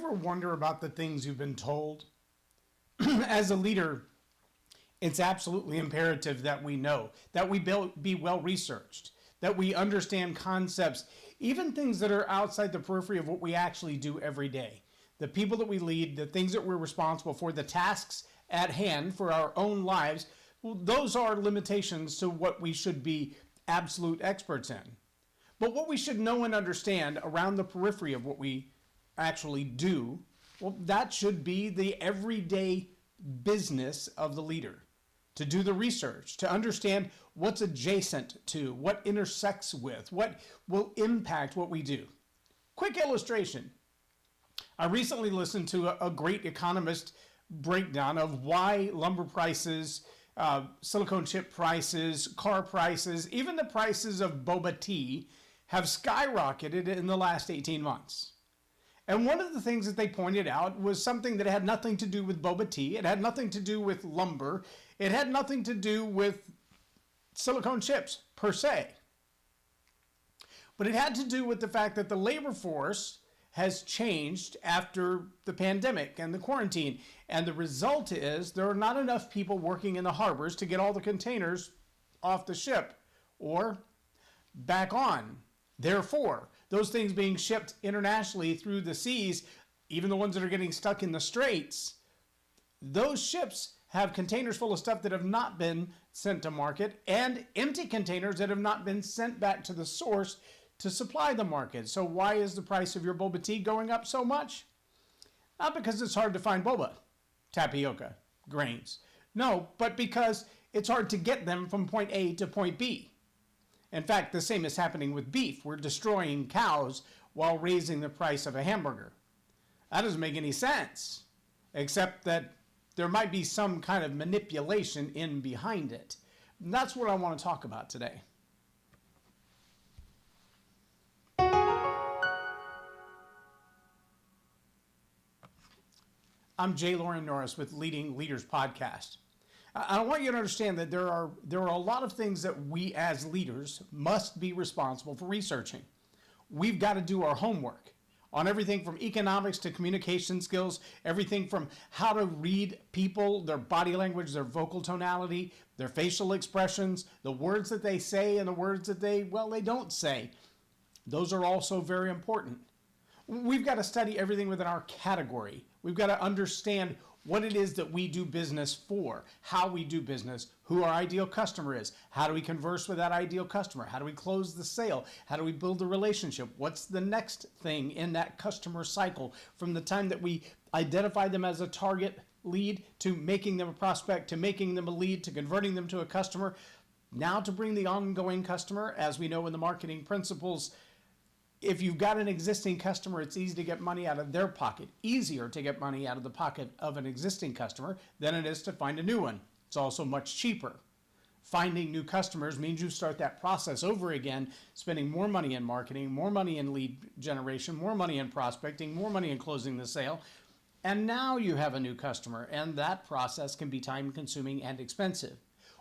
ever wonder about the things you've been told? As a leader, it's absolutely imperative that we know, that we be well researched, that we understand concepts, even things that are outside the periphery of what we actually do every day. The people that we lead, the things that we're responsible for, the tasks at hand for our own lives, well, those are limitations to what we should be absolute experts in. But what we should know and understand around the periphery of what we actually do, well, that should be the everyday business of the leader. To do the research, to understand what's adjacent to, what intersects with, what will impact what we do. Quick illustration. I recently listened to a great economist breakdown of why lumber prices, silicone chip prices, car prices, even the prices of boba tea have skyrocketed in the last 18 months. And one of the things that they pointed out was something that had nothing to do with boba tea. It had nothing to do with lumber. It had nothing to do with silicone chips per se. But it had to do with the fact that the labor force has changed after the pandemic and the quarantine. And the result is there are not enough people working in the harbors to get all the containers off the ship or back on. Therefore, those things being shipped internationally through the seas, even the ones that are getting stuck in the straits, those ships have containers full of stuff that have not been sent to market and empty containers that have not been sent back to the source to supply the market. So why is the price of your boba tea going up so much? Not because it's hard to find boba, tapioca, grains. No, but because it's hard to get them from point A to point B. In fact, the same is happening with beef. We're destroying cows while raising the price of a hamburger. That doesn't make any sense, except that there might be some kind of manipulation in behind it. And that's what I want to talk about today. I'm J Loren Norris with Leading Leaders Podcast. I want you to understand that there are a lot of things that we as leaders must be responsible for researching. We've got to do our homework on everything from economics to communication skills, everything from how to read people, their body language, their vocal tonality, their facial expressions, the words that they say and the words that they don't say. Those are also very important. We've got to study everything within our category. We've got to understand what it is that we do business for, how we do business, who our ideal customer is, how do we converse with that ideal customer, how do we close the sale, how do we build a relationship, what's the next thing in that customer cycle from the time that we identify them as a target lead to making them a prospect, to making them a lead, to converting them to a customer, now to bring the ongoing customer. As we know in the marketing principles, if you've got an existing customer, it's easy to get money out of their pocket. Easier to get money out of the pocket of an existing customer than it is to find a new one. It's also much cheaper. Finding new customers means you start that process over again, spending more money in marketing, more money in lead generation, more money in prospecting, more money in closing the sale. And now you have a new customer, and that process can be time-consuming and expensive.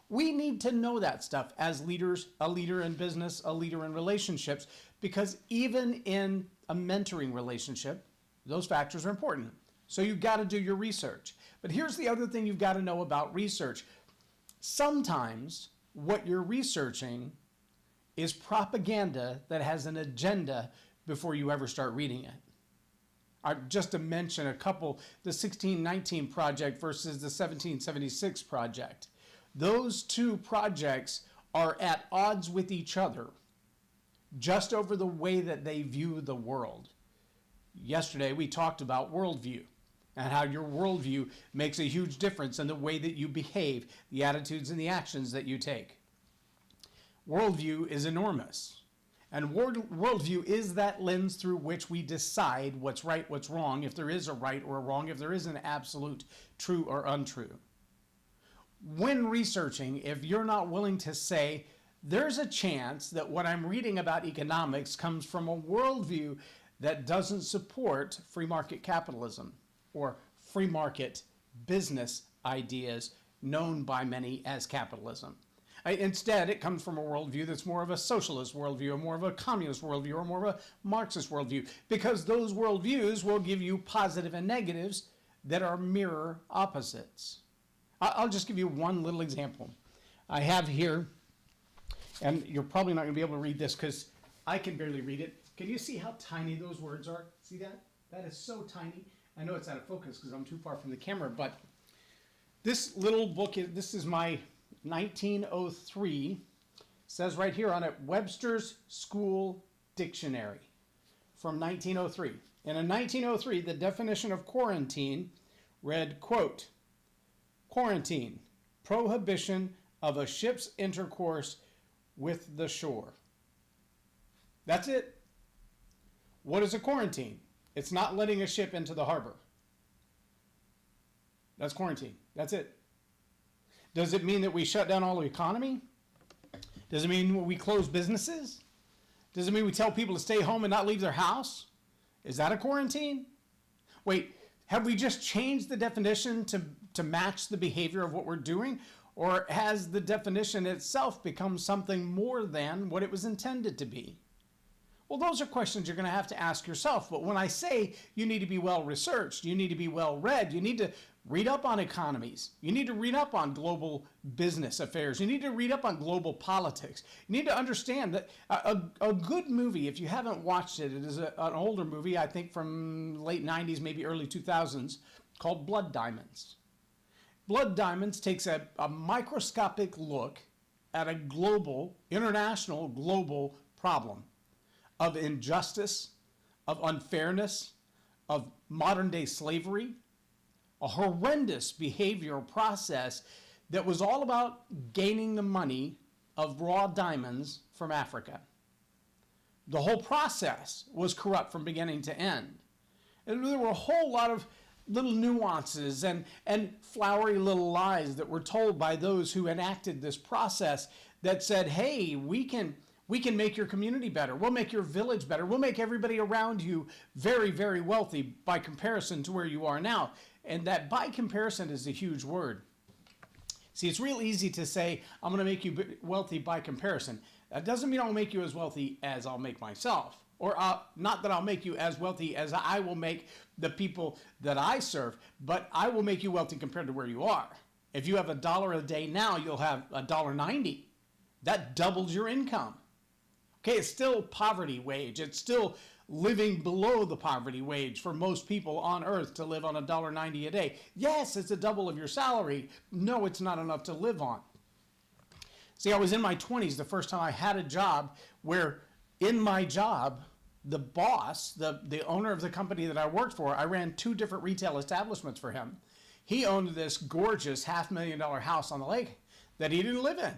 We need to know that stuff as leaders, a leader in business, a leader in relationships, because even in a mentoring relationship, those factors are important. So you've got to do your research. But here's the other thing you've got to know about research. Sometimes what you're researching is propaganda that has an agenda before you ever start reading it. Just to mention a couple, the 1619 project versus the 1776 project. Those two projects are at odds with each other just over the way that they view the world. Yesterday we talked about worldview and how your worldview makes a huge difference in the way that you behave, the attitudes and the actions that you take. Worldview is enormous. And worldview is that lens through which we decide what's right, what's wrong, if there is a right or a wrong, if there is an absolute true or untrue. When researching, if you're not willing to say, there's a chance that what I'm reading about economics comes from a worldview that doesn't support free market capitalism or free market business ideas known by many as capitalism. Instead, it comes from a worldview that's more of a socialist worldview, or more of a communist worldview, or more of a Marxist worldview, because those worldviews will give you positive and negatives that are mirror opposites. I'll just give you one little example. I have here, and you're probably not going to be able to read this because I can barely read it. Can you see how tiny those words are? See that? That is so tiny. I know it's out of focus because I'm too far from the camera, but this little book, this is my 1903, says right here on it, Webster's School Dictionary from 1903. And in 1903, the definition of quarantine read, quote, quarantine, prohibition of a ship's intercourse with the shore. That's it. What is a quarantine? It's not letting a ship into the harbor. That's quarantine. That's it. Does it mean that we shut down all the economy? Does it mean we close businesses? Does it mean we tell people to stay home and not leave their house? Is that a quarantine? Wait, have we just changed the definition to match the behavior of what we're doing? Or has the definition itself become something more than what it was intended to be? Well, those are questions you're going to have to ask yourself. But when I say you need to be well researched, you need to be well read, you need to read up on economies, you need to read up on global business affairs, you need to read up on global politics. You need to understand that a good movie, if you haven't watched it, it is an older movie, I think from late 90s, maybe early 2000s, called Blood Diamonds. Blood Diamonds takes a microscopic look at a global, international global problem of injustice, of unfairness, of modern day slavery, a horrendous behavioral process that was all about gaining the money of raw diamonds from Africa. The whole process was corrupt from beginning to end. And there were a whole lot of little nuances and flowery little lies that were told by those who enacted this process that said, hey, we can make your community better. We'll make your village better. We'll make everybody around you very, very wealthy by comparison to where you are now. And that by comparison is a huge word. See, it's real easy to say, I'm going to make you wealthy by comparison. That doesn't mean I'll make you as wealthy as I'll make myself. Or not that I'll make you as wealthy as I will make the people that I serve, but I will make you wealthy compared to where you are. If you have $1 a day now, you'll have $1.90. That doubles your income. Okay, it's still poverty wage. It's still living below the poverty wage for most people on earth to live on $1.90 a day. Yes, it's a double of your salary. No, it's not enough to live on. See, I was in my 20s the first time I had a job where in my job, the boss, the owner of the company that I worked for, I ran 2 different retail establishments for him. He owned this gorgeous $500,000 house on the lake that he didn't live in.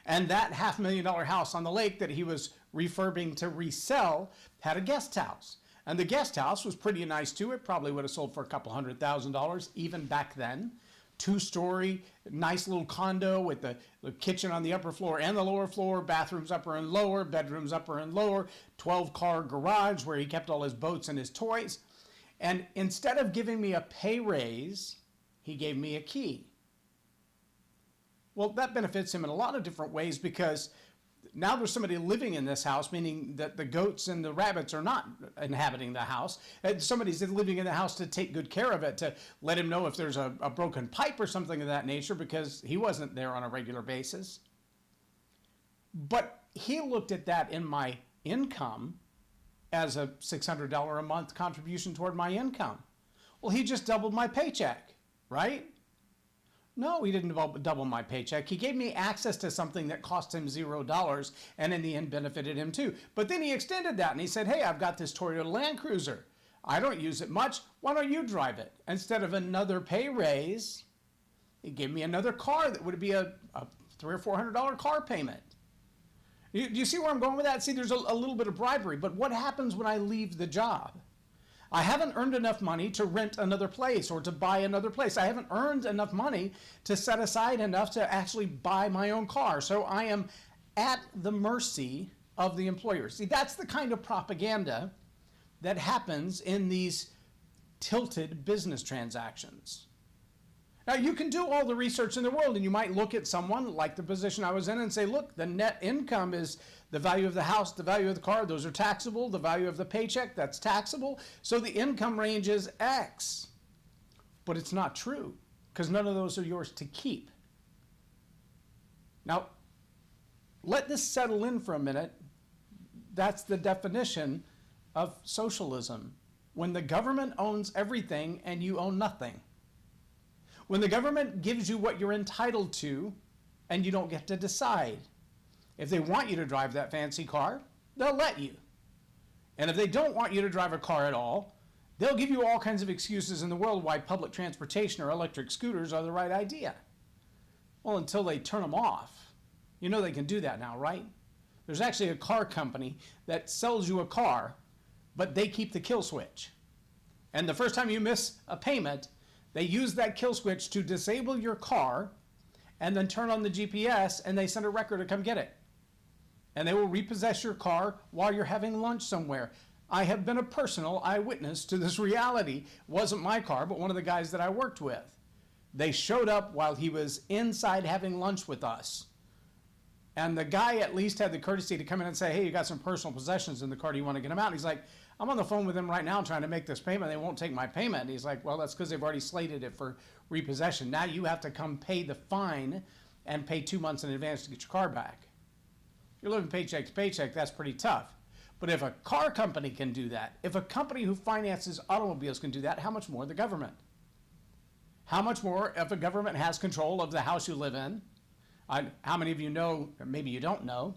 And that $500,000 house on the lake that he was refurbing to resell had a guest house. And the guest house was pretty nice too. It probably would have sold for a couple $100,000 even back then. 2-story, nice little condo with the kitchen on the upper floor and the lower floor, bathrooms upper and lower, bedrooms upper and lower, 12-car garage where he kept all his boats and his toys. And instead of giving me a pay raise, he gave me a key. Well, that benefits him in a lot of different ways because now there's somebody living in this house, meaning that the goats and the rabbits are not inhabiting the house. Somebody's living in the house to take good care of it, to let him know if there's a broken pipe or something of that nature because he wasn't there on a regular basis. But he looked at that in my income as a $600 a month contribution toward my income. Well, he just doubled my paycheck, right? No, he didn't double my paycheck. He gave me access to something that cost him $0 and in the end benefited him too. But then he extended that and he said, hey, I've got this Toyota Land Cruiser. I don't use it much. Why don't you drive it? Instead of another pay raise, he gave me another car that would be a $300 or $400 car payment. Do you see where I'm going with that? See, there's a little bit of bribery, but what happens when I leave the job? I haven't earned enough money to rent another place or to buy another place. I haven't earned enough money to set aside enough to actually buy my own car. So I am at the mercy of the employer. See, that's the kind of propaganda that happens in these tilted business transactions. Now, you can do all the research in the world, and you might look at someone like the position I was in and say, look, the net income is the value of the house, the value of the car, those are taxable, the value of the paycheck, that's taxable, so the income range is X. But it's not true, because none of those are yours to keep. Now, let this settle in for a minute. That's the definition of socialism. When the government owns everything and you own nothing. When the government gives you what you're entitled to and you don't get to decide. If they want you to drive that fancy car, they'll let you. And if they don't want you to drive a car at all, they'll give you all kinds of excuses in the world why public transportation or electric scooters are the right idea. Well, until they turn them off. You know they can do that now, right? There's actually a car company that sells you a car, but they keep the kill switch. And the first time you miss a payment, they use that kill switch to disable your car and then turn on the GPS, and they send a wrecker to come get it. And they will repossess your car while you're having lunch somewhere. I have been a personal eyewitness to this reality. It wasn't my car, but one of the guys that I worked with. They showed up while he was inside having lunch with us. And the guy at least had the courtesy to come in and say, hey, you got some personal possessions in the car. Do you want to get them out? And he's like, I'm on the phone with them right now trying to make this payment. They won't take my payment. And he's like, well, that's because they've already slated it for repossession. Now you have to come pay the fine and pay 2 months in advance to get your car back. You're living paycheck to paycheck. That's pretty tough. But if a car company can do that, if a company who finances automobiles can do that, how much more the government? How much more if a government has control of the house you live in? How many of you know, or maybe you don't know,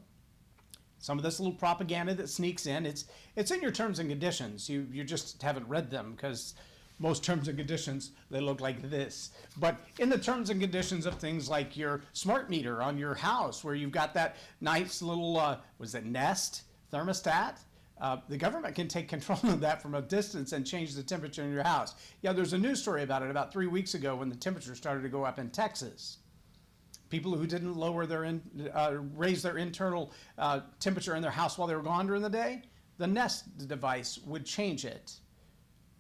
some of this little propaganda that sneaks in, it's in your terms and conditions. You just haven't read them because most terms and conditions, they look like this. But in the terms and conditions of things like your smart meter on your house, where you've got that nice little, Nest thermostat, the government can take control of that from a distance and change the temperature in your house. Yeah, there's a news story about it about 3 weeks ago when the temperature started to go up in Texas. People who didn't raise their internal temperature in their house while they were gone during the day, the Nest device would change it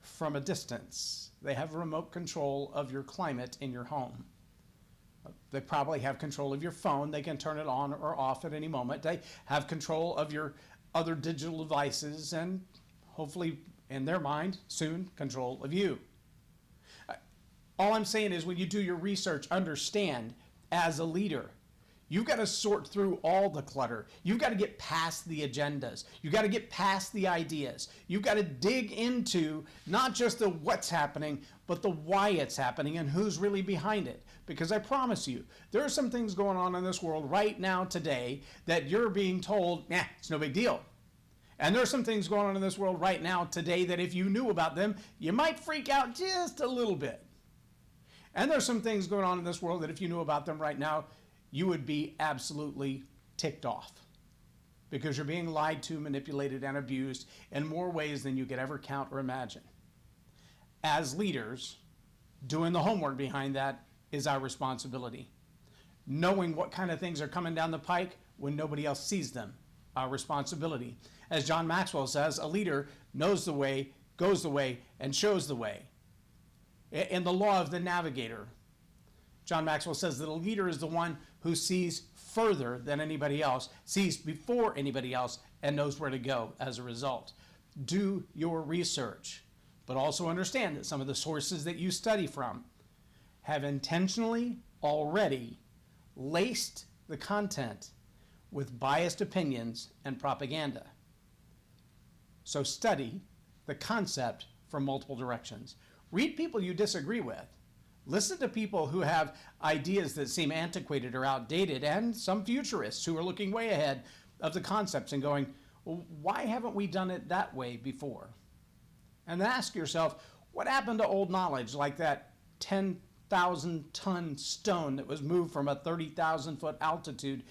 from a distance. They have remote control of your climate in your home. They probably have control of your phone. They can turn it on or off at any moment. They have control of your other digital devices and hopefully, in their mind, soon control of you. All I'm saying is when you do your research, understand, as a leader, you've got to sort through all the clutter. You've got to get past the agendas. You've got to get past the ideas. You've got to dig into not just the what's happening, but the why it's happening and who's really behind it. Because I promise you, there are some things going on in this world right now today that you're being told, it's no big deal. And there are some things going on in this world right now today that if you knew about them, you might freak out just a little bit. And there's some things going on in this world that if you knew about them right now, you would be absolutely ticked off because you're being lied to, manipulated, and abused in more ways than you could ever count or imagine. As leaders, doing the homework behind that is our responsibility. Knowing what kind of things are coming down the pike when nobody else sees them, our responsibility. As John Maxwell says, a leader knows the way, goes the way, and shows the way. In the law of the navigator, John Maxwell says that a leader is the one who sees further than anybody else, sees before anybody else, and knows where to go as a result. Do your research, but also understand that some of the sources that you study from have intentionally already laced the content with biased opinions and propaganda. So study the concept from multiple directions. Read people you disagree with. Listen to people who have ideas that seem antiquated or outdated, and some futurists who are looking way ahead of the concepts and going, well, why haven't we done it that way before? And then ask yourself, what happened to old knowledge like that 10,000-ton stone that was moved from a 30,000-foot altitude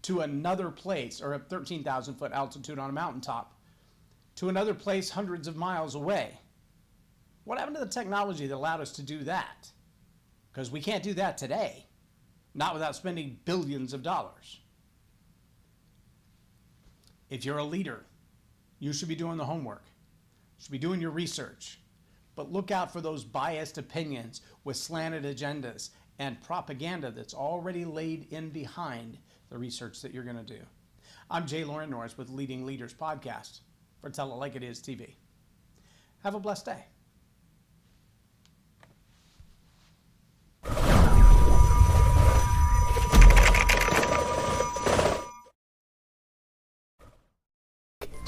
to another place, or a 13,000-foot altitude on a mountaintop, to another place hundreds of miles away? What happened to the technology that allowed us to do that? Because we can't do that today, not without spending billions of dollars. If you're a leader, you should be doing the homework. You should be doing your research. but look out for those biased opinions with slanted agendas and propaganda that's already laid in behind the research that you're going to do. I'm J Loren Norris with Leading Leaders Podcast for Tell It Like It Is TV. Have a blessed day.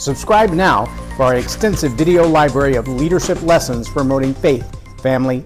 Subscribe now for our extensive video library of leadership lessons promoting faith, family,